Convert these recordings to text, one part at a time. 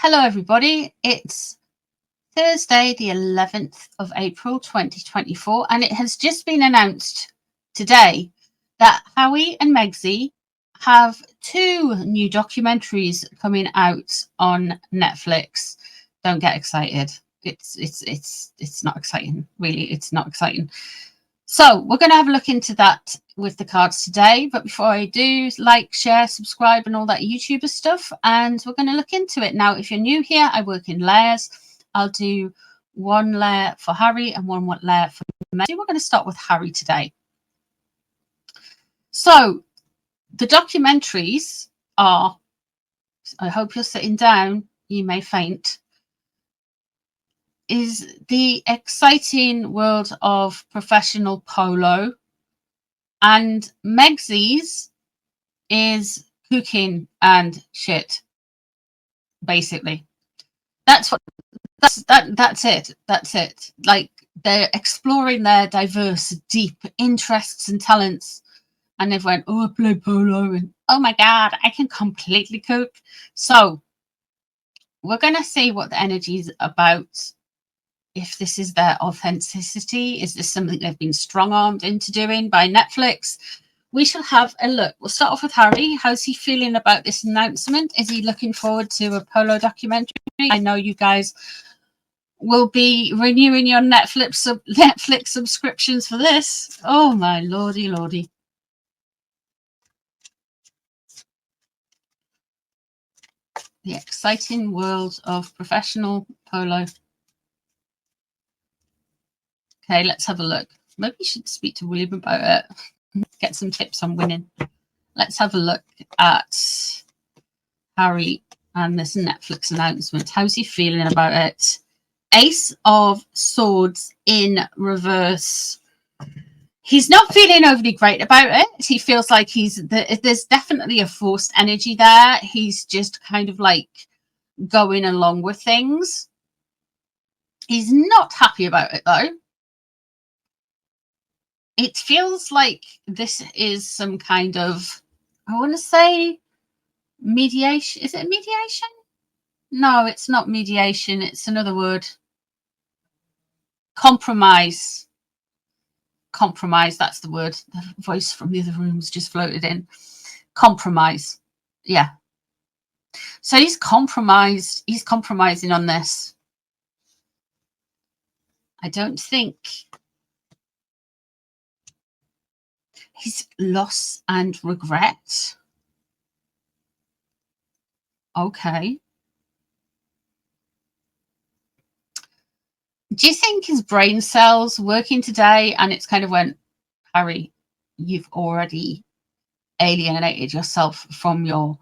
Hello everybody, it's Thursday the 11th of April 2024 and it has just been announced today that Howie and Megzy have two new documentaries coming out on Netflix. Don't get excited. It's not exciting, really. It's not exciting. So we're going to have a look into that with the cards today. But before I do, like, share, subscribe, and all that YouTuber stuff. And we're going to look into it. Now, if you're new here, I work in layers. I'll do one layer for Harry and one layer for Megzy. We're going to start with Harry today. So the documentaries are, I hope you're sitting down, you may faint, is the exciting world of professional polo, and Megzy's is cooking and shit. Basically, that's it. Like, they're exploring their diverse, deep interests and talents, and they've went, oh, I play polo, and oh my god, I can completely cook. So we're gonna see what the energy is about. If this is their authenticity, is this something they've been strong-armed into doing by Netflix? We shall have a look. We'll start off with Harry. How's he feeling about this announcement? Is he looking forward to a polo documentary? I know you guys will be renewing your Netflix subscriptions for this. Oh my lordy lordy. The exciting world of professional polo. Okay, let's have a look. Maybe you should speak to William about it. Get some tips on winning. Let's have a look at Harry and this Netflix announcement. How's he feeling about it? Ace of Swords in reverse. He's not feeling overly great about it. He feels like there's definitely a forced energy there. He's just kind of like going along with things. He's not happy about it though. It feels like this is some kind of, I want to say, mediation. Is it mediation? No, it's not mediation. It's another word. Compromise. Compromise, that's the word. The voice from the other rooms just floated in. Compromise. Yeah. So he's compromised. He's compromising on this. I don't think his loss and regret. Okay. Do you think his brain cells working today and it's kind of went, Harry, you've already alienated yourself from your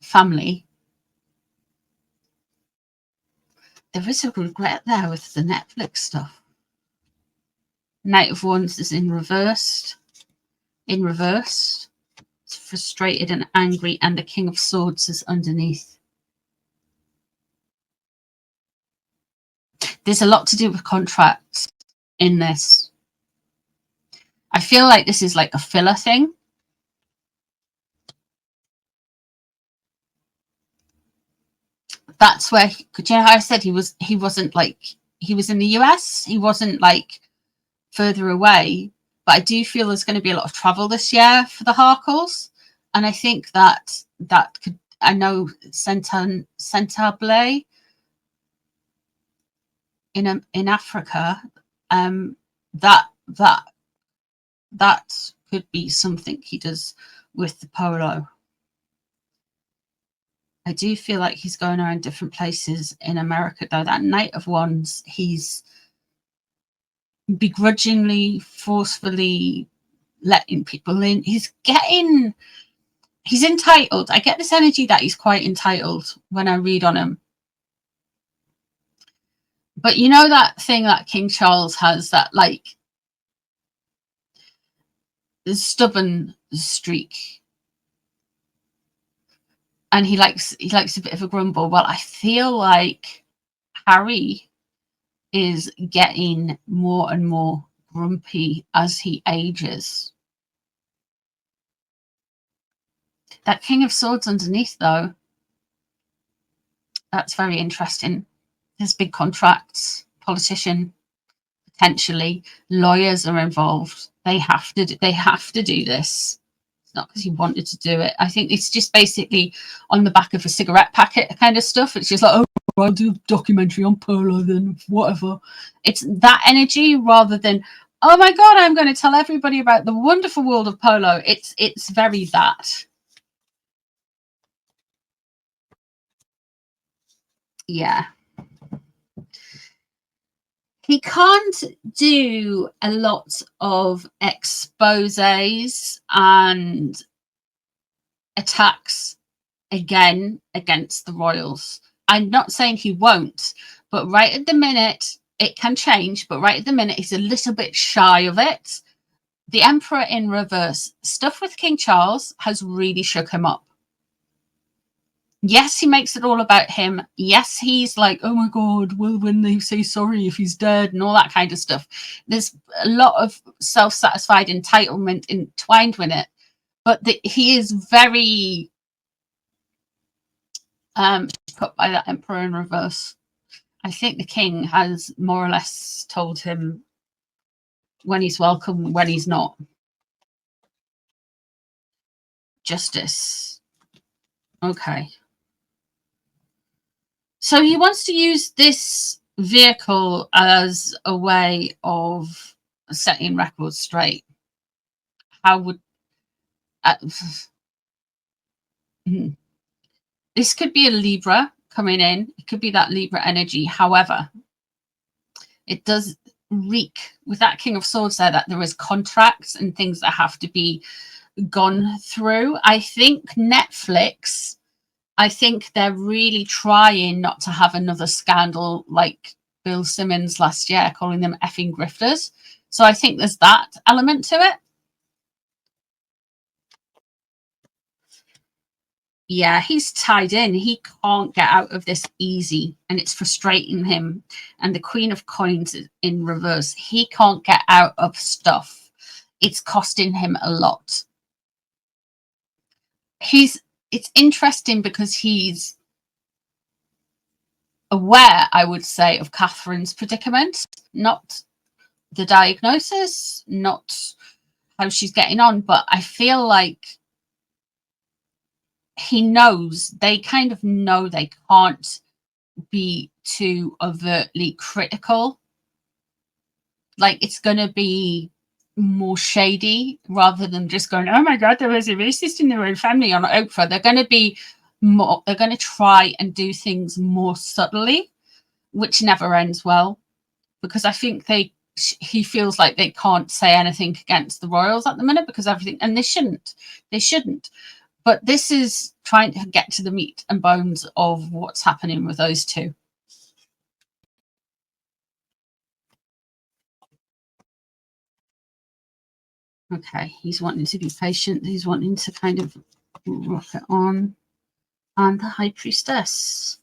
family? There is a regret there with the Netflix stuff. Knight of Wands is in reverse. In reverse. It's frustrated and angry, and the King of Swords is underneath. There's a lot to do with contracts in this. I feel like this is like a filler thing. That's where, do you know how I said he wasn't like, he was in the US? He wasn't like further away. But I do feel there's going to be a lot of travel this year for the Harkles. And I think that could, I know Centable in Africa, that could be something he does with the polo. I do feel like he's going around different places in America, though. That Knight of Wands, he's begrudgingly, forcefully letting people in. He's entitled. I get this energy that he's quite entitled when I read on him. But you know that thing that King Charles has, that like the stubborn streak, and he likes a bit of a grumble. Well, I feel like Harry is getting more and more grumpy as he ages. That King of Swords underneath, though, That's very interesting. There's big contracts, politician, potentially lawyers are involved. They have to do this. It's not because he wanted to do it. I think it's just basically on the back of a cigarette packet kind of stuff. It's just like, oh, I'll do a documentary on polo, then whatever. It's that energy rather than, oh my god, I'm going to tell everybody about the wonderful world of polo. It's very that. Yeah. He can't do a lot of exposés and attacks again against the royals. I'm not saying he won't, but right at the minute, it can change, but right at the minute, he's a little bit shy of it. The Emperor in reverse, stuff with King Charles has really shook him up. Yes, he makes it all about him. Yes, he's like, oh my god, well, when they say sorry if he's dead and all that kind of stuff. There's a lot of self-satisfied entitlement entwined with it. But he is very put by that Emperor in reverse. I think the king has more or less told him when he's welcome, when he's not. Justice. Okay. So he wants to use this vehicle as a way of setting records straight. How would this could be a Libra coming in? It could be that Libra energy. However, it does reek with that King of Swords there that there is contracts and things that have to be gone through. I think Netflix, I think they're really trying not to have another scandal like Bill Simmons last year, calling them effing grifters. So I think there's that element to it. Yeah, he's tied in. He can't get out of this easy, and it's frustrating him. And the Queen of Coins is in reverse. He can't get out of stuff. It's costing him a lot. It's interesting because he's aware, I would say, of Catherine's predicament, not the diagnosis, not how she's getting on, but I feel like he knows, they kind of know they can't be too overtly critical. Like, it's going to be more shady rather than just going, oh my god, there was a racist in the royal family on Oprah. They're going to be more, they're going to try and do things more subtly, which never ends well, because I think he feels like they can't say anything against the royals at the minute because everything, and they shouldn't, but this is trying to get to the meat and bones of what's happening with those two. Okay, he's wanting to be patient. He's wanting to kind of rock it on. And the High Priestess.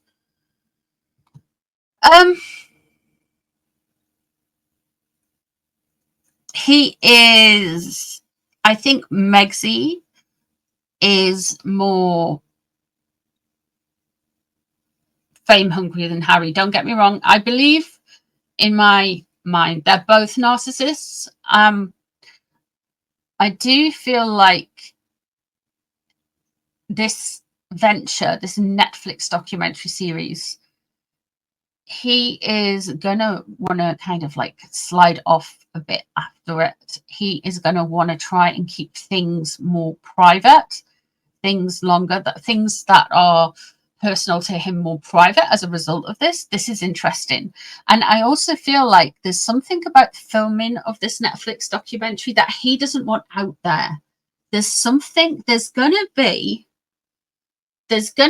He is, I think Meghan is more fame hungry than Harry. Don't get me wrong. I believe in my mind they're both narcissists. I do feel like this venture, this Netflix documentary series, he is gonna want to kind of like slide off a bit after it. He is going to want to try and keep things more private, things longer, things that are personal to him more private as a result of this. This is interesting. And I also feel like there's something about filming of this Netflix documentary that he doesn't want out there. There's going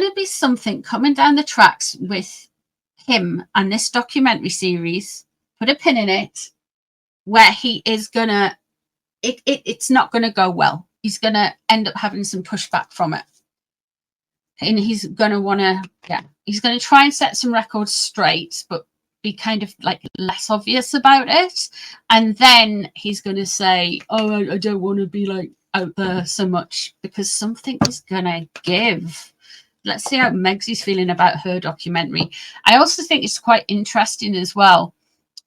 to be something coming down the tracks with him and this documentary series. Put a pin in it, where he is gonna, it's not gonna go well. He's gonna end up having some pushback from it, and he's gonna want to, he's gonna try and set some records straight, but be kind of like less obvious about it. And then he's gonna say, oh, I don't want to be like out there so much, because something is gonna give. Let's see how Megsy's feeling about her documentary. I also think it's quite interesting as well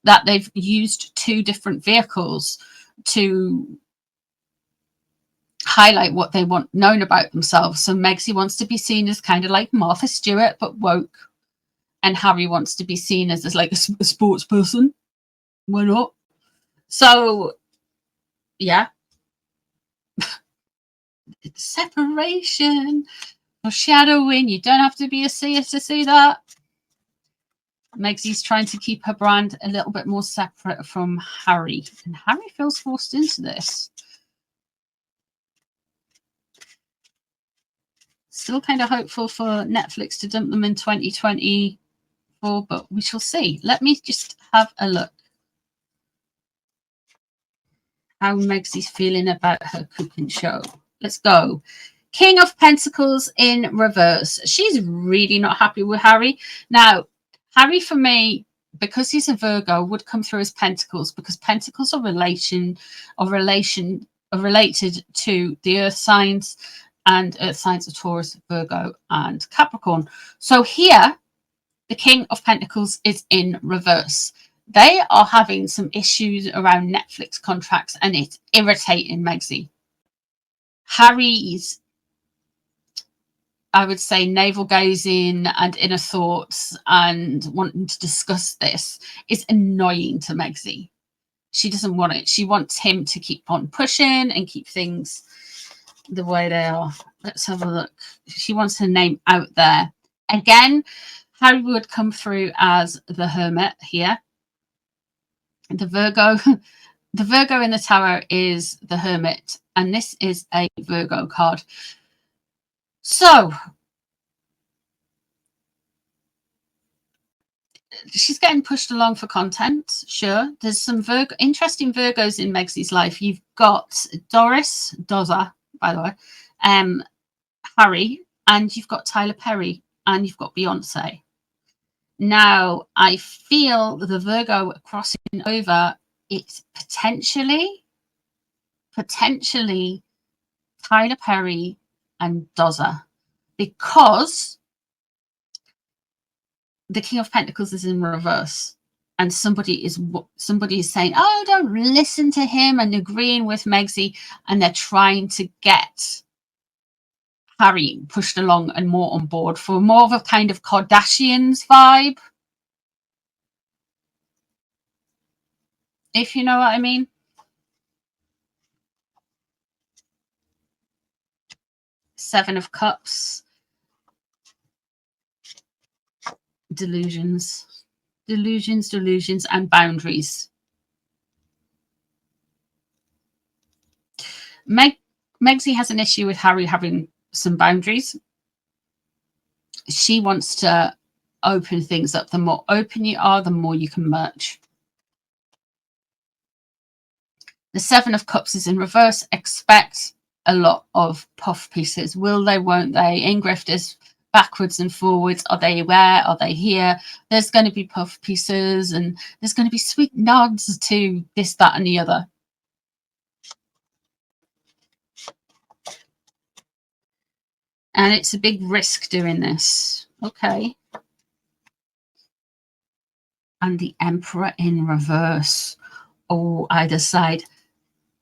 that they've used 2 different vehicles to highlight what they want known about themselves. So Megsy wants to be seen as kind of like Martha Stewart, but woke. And Harry wants to be seen as like a sports person. Why not? So, yeah. Separation. Foreshadowing. You don't have to be a seer to see that. Megsy's trying to keep her brand a little bit more separate from Harry. And Harry feels forced into this. Still kind of hopeful for Netflix to dump them in 2024, but we shall see. Let me just have a look how Megsy's feeling about her cooking show. Let's go. King of Pentacles in reverse. She's really not happy with Harry. Now, Harry, for me, because he's a Virgo, would come through as Pentacles, because Pentacles are related to the Earth signs, and Earth signs are Taurus, Virgo, and Capricorn. So here, the King of Pentacles is in reverse. They are having some issues around Netflix contracts, and it's irritating Megsy. Harry's, I would say, navel gazing and inner thoughts and wanting to discuss this is annoying to Megsy. She doesn't want it. She wants him to keep on pushing and keep things the way they are. Let's have a look. She wants her name out there. Again, Harry would come through as the Hermit here. The Virgo in the tarot is the Hermit, and this is a Virgo card. So she's getting pushed along for content, sure. There's some interesting Virgos in Megsy's life. You've got Doza, by the way, Harry, and you've got Tyler Perry, and you've got Beyonce. Now, I feel the Virgo crossing over, it's potentially Tyler Perry and Doza, because the King of Pentacles is in reverse, and somebody is saying, oh, don't listen to him, and agreeing with Megsy, and they're trying to get Harry pushed along and more on board for more of a kind of Kardashians vibe, if you know what I mean. Seven of Cups. Delusions, and boundaries. Megsy has an issue with Harry having some boundaries. She wants to open things up. The more open you are, the more you can merge. The Seven of Cups is in reverse. Expect a lot of puff pieces. Will they, won't they? Ingrifters backwards and forwards. Are they where? Are they here? There's going to be puff pieces, and there's going to be sweet nods to this, that, and the other. And it's a big risk doing this. Okay. And the Emperor in reverse. Oh, either side.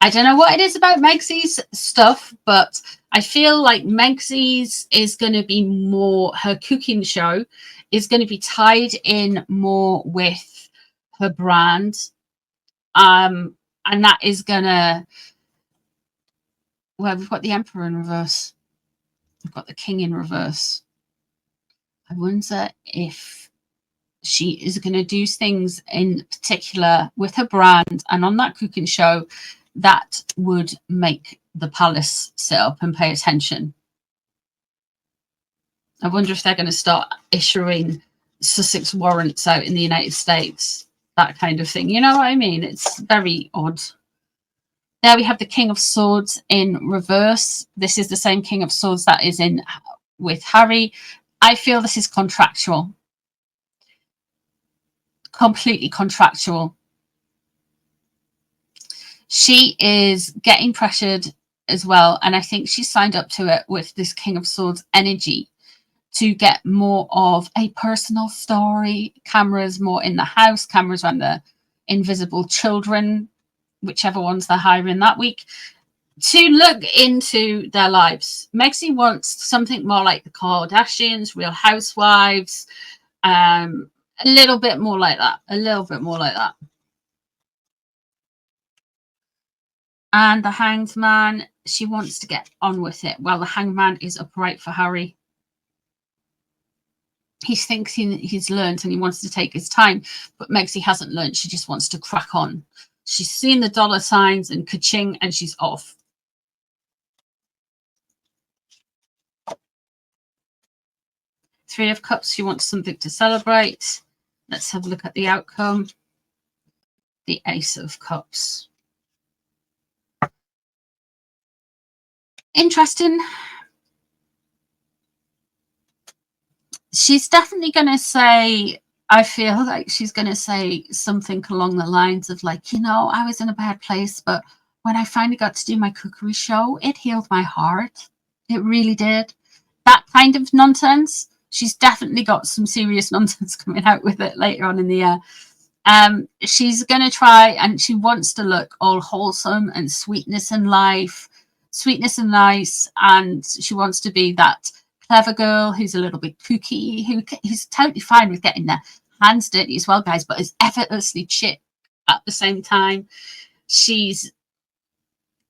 I don't know what it is about Megsy's stuff, but I feel like Megsy's is going to be more, her cooking show is going to be tied in more with her brand. And that is going to, well, we've got the Emperor in reverse. We've got the King in reverse. I wonder if she is going to do things in particular with her brand and on that cooking show that would make the palace sit up and pay attention. I wonder if they're going to start issuing Sussex warrants out in the United States, that kind of thing. You know what I mean? It's very odd. There we have the King of Swords in reverse. This is the same King of Swords that is in with Harry. I feel this is contractual. Completely contractual. She is getting pressured as well, and I think she signed up to it with this King of Swords energy. to get more of a personal story. Cameras more in the house, cameras around the invisible children, whichever ones they're hiring that week, to look into their lives. Meghan wants something more like the Kardashians, Real Housewives, a little bit more like that. A little bit more like that. And the Hanged Man, she wants to get on with it. Well, the Hanged Man is upright for Harry. He thinks he's learned and he wants to take his time, but Meghan hasn't learned. She just wants to crack on. She's seen the dollar signs and ka-ching, and she's off. Three of Cups, she wants something to celebrate. Let's have a look at the outcome. The Ace of Cups. Interesting. She's definitely going to say, I feel like she's going to say something along the lines of like, you know, I was in a bad place, but when I finally got to do my cookery show, it healed my heart. It really did. That kind of nonsense. She's definitely got some serious nonsense coming out with it later on in the year. She's going to try, and she wants to look all wholesome and sweetness in life, sweetness and nice, and she wants to be that clever girl who's a little bit kooky, who's totally fine with getting their hands dirty as well, guys, but is effortlessly chic at the same time. She's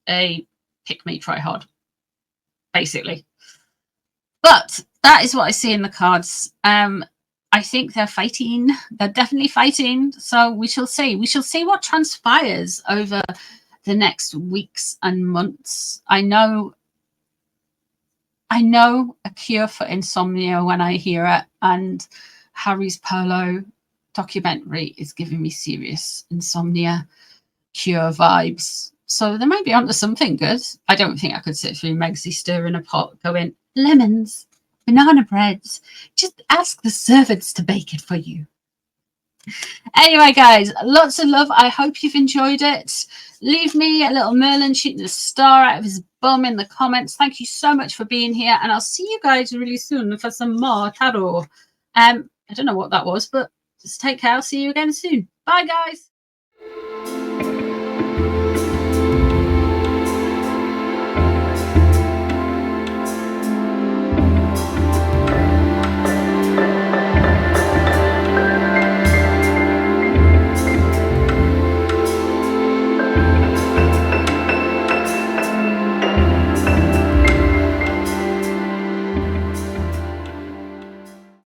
a pick me, try hard, basically. But that is what I see in the cards. I think they're fighting. They're definitely fighting. So we shall see. We shall see what transpires over the next weeks and months. I know a cure for insomnia when I hear it, and Harry's Polo documentary is giving me serious insomnia cure vibes. So they might be onto something good. I don't think I could sit through Megzy stirring a pot going, lemons, banana breads. Just ask the servants to bake it for you. Anyway, guys, lots of love. I hope you've enjoyed it. Leave me a little Merlin shooting a star out of his bum in the comments. Thank you so much for being here, and I'll see you guys really soon for some more tarot. I don't know what that was, but just take care. I'll see you again soon. Bye, guys.